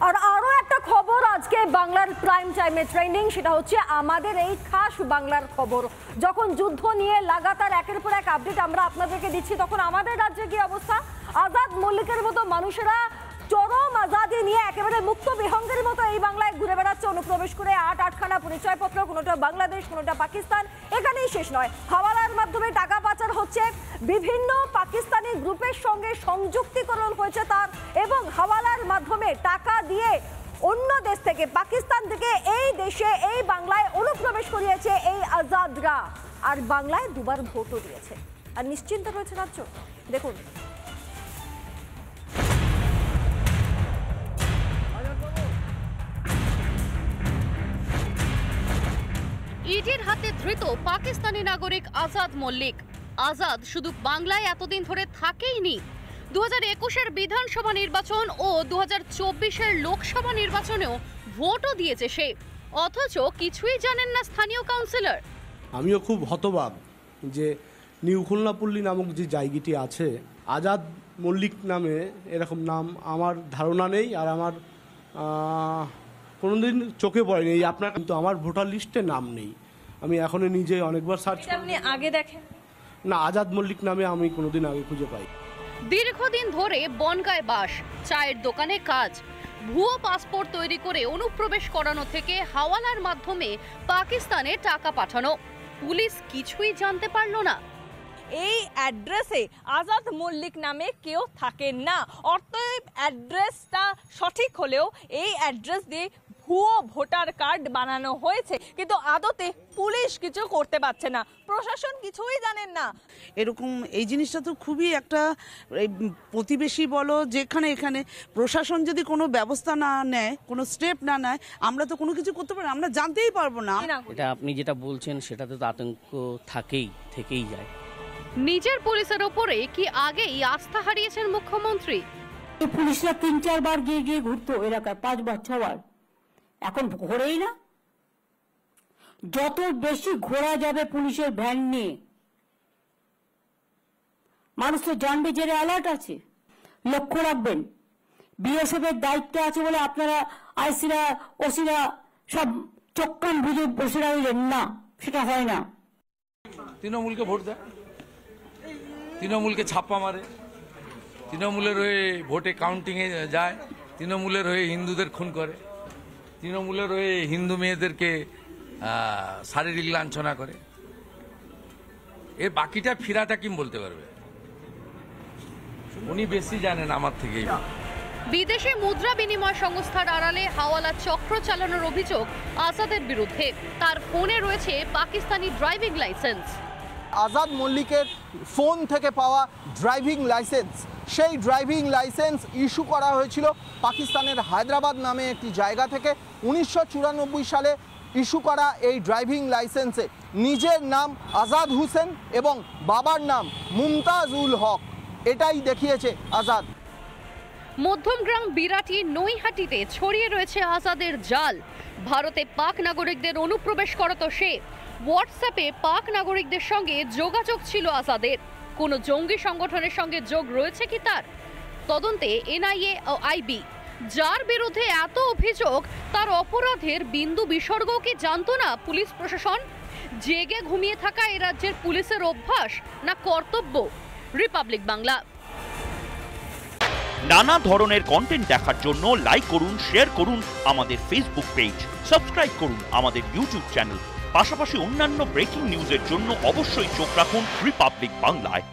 আর আরো একটা খবর আজকে বাংলার প্রাইম টাইমে ট্রেন্ডিং, সেটা হচ্ছে আমাদের এই খাস বাংলার খবর। যখন যুদ্ধ নিয়ে লাগাতার একের পর এক আপডেট আমরা আপনাদেরকে দিচ্ছি, তখন আমাদের রাজ্যে কি অবস্থা? আজাদ মল্লিকের মতো মানুষেরা চরম আজাদি নিয়ে একেবারে মুক্ত বিহঙ্গের মতো এই বাংলায় ঘুরে বেড়াচ্ছে, অনুপ্রবেশ করে আটখানা পরিচয়পত্র, কোনোটা বাংলাদেশ কোনোটা পাকিস্তান। এখানেই শেষ নয়, হাওয়ালার মাধ্যমে টাকা পাচার হচ্ছে, বিভিন্ন পাকিস্তানি গ্রুপের সঙ্গে সংযুক্তিকরণ হয়েছে তার, এবং হাওয়ালার মাধ্যমে টাকা দিয়ে অন্য দেশ থেকে, পাকিস্তান থেকে এই দেশে এই বাংলায় অনুপ্রবেশ করিয়েছে এই আজাদরা। আর বাংলায় দুবার ভোটও দিয়েছে, আর নিশ্চিন্ত রয়েছে রাজ্য। দেখুন, ইডির হাতে ধৃত পাকিস্তানি নাগরিক আজাদ মল্লিক। আজাদ শুধু বাংলায় এতদিন ধরে থাকেইনি, 2021-এর বিধানসভা নির্বাচন ও 2024-এর লোকসভা নির্বাচনেও ভোটও দিয়েছে সে, অথচ কিছুই জানেন না স্থানীয় কাউন্সিলর। আমিও খুব হতবাক যে নিউ খুলনাপল্লী নামক যে জায়গাটি আছে, আজাদ মল্লিক নামে এরকম নাম আমার ধারণা নেই, আর আমার কোনোদিন চোখে পড়েনি। আপনার কিন্তু আমার ভোটার লিস্টে নাম নেই। আমি এখনো নিজে অনেকবার সার্চ করি। আপনি আগে দেখেন না, আজাদ মল্লিক নামে আমি কোনোদিন আগে খুঁজে পাই। দীর্ঘদিন ধরে বনগায় বাস, চায়ের দোকানে কাজ, ভুয়ো পাসপোর্ট তৈরি করে অনুপ্রবেশ করানো থেকে হাওয়ালার মাধ্যমে পাকিস্তানে টাকা পাঠানো, পুলিশ কিছুই জানতে পারল না। এই অ্যাড্রেসে আজাদ মল্লিক নামে কেউ থাকেন না। অতএব অ্যাড্রেসটা সঠিক হলেও এই অ্যাড্রেস দিয়ে ভুয়ো ভোটার কার্ড বানানো হয়েছে, কিন্তু আদতে পুলিশ কিছু করতে পারছে না, প্রশাসন কিছুই জানেন না। এরকম এই জিনিসটা তো খুবই একটা, প্রতিবেশী বলো যেখানে এখানে প্রশাসন যদি কোনো ব্যবস্থা না নেয়, কোনো স্টেপ না নেয়, আমরা তো কোনো কিছু করতে পারি, আমরা জানতেই পারবো না। এটা আপনি যেটা বলছেন সেটাতে তো আতঙ্ক থেকেই যায়। নিজের পুলিশের ওপরে কি আগেই আস্থা হারিয়েছেন মুখ্যমন্ত্রী? পুলিশরা 3-4 বার গিয়ে ঘুরতো এলাকায়, 5-6 বার, এখন ঘোরেই না। যত বেশি ঘোরা যাবে পুলিশের ভ্যান নিয়ে, মানুষ তো জানবে যে অ্যালার্ট আছে। লক্ষ্য রাখবেন, বিএসএফ এর দায়িত্ব আছে বলে আপনারা আইসিরা ওসিরা সব চোখ কান বুঝে বসে রইলেন না, সেটা হয় না। তৃণমূলকে ভোট দেয়, তৃণমূলকে ছাপ্পা মারে, তৃণমূলের হয়ে ভোটে কাউন্টিংয়ে যায়, তৃণমূলের হয়ে হিন্দুদের খুন করে, তৃণমূলের হয়ে হিন্দু মেয়েদেরকে শারীরিক লাঞ্ছনা করে। এর বাকিটা ফিরাদ হাকিম বলতে পারবে, উনি বেশি জানেন আমার থেকেই। বিদেশে মুদ্রা বিনিময় সংস্থার আড়ালে হাওয়ালা চক্র চালানোর অভিযোগ আজাদের বিরুদ্ধে। তার ফোনে রয়েছে পাকিস্তানি ড্রাইভিং লাইসেন্স। আজাদ মল্লিকের ফোন থেকে পাওয়া ড্রাইভিং লাইসেন্স, সেই ড্রাইভিং লাইসেন্স ইস্যু করা হয়েছিল পাকিস্তানের হায়দ্রাবাদ নামে একটি জায়গা থেকে। 1994 সালে ইস্যু করা এই ড্রাইভিং লাইসেন্সে নিজের নাম আজাদ হোসেন এবং বাবার নাম মুমতাজুল হক, এটাই দেখিয়েছে আজাদ। মধ্যমগ্রাম বিরাটি নৈহাটিতে ছড়িয়ে রয়েছে আজাদের জাল। ভারতে পাক নাগরিকদের অনুপ্রবেশ করাতো সে। হোয়াটসঅ্যাপে পাক নাগরিকদের সঙ্গে যোগাযোগ ছিল আজাদের। কোনো জঙ্গি সংগঠনের সঙ্গে যোগ রয়েছে কি তার? তদন্তে এনআইএ ও আইবি। যার বিরুদ্ধে এত অভিযোগ, তার অপরাধের বিন্দু বিসর্গ কি জানতো না পুলিশ প্রশাসন? জেগে ঘুমিয়ে থাকা এ রাজ্যের পুলিশের অভ্যাস না কর্তব্য? রিপাবলিক বাংলা। নানা ধরনের কন্টেন্ট দেখার জন্য লাইক করুন, শেয়ার করুন আমাদের ফেসবুক পেজ, সাবস্ক্রাইব করুন আমাদের ইউটিউব চ্যানেল। পাশাপাশি অন্যান্য ব্রেকিং নিউজের জন্য অবশ্যই চোখ রাখুন রিপাবলিক বাংলায়।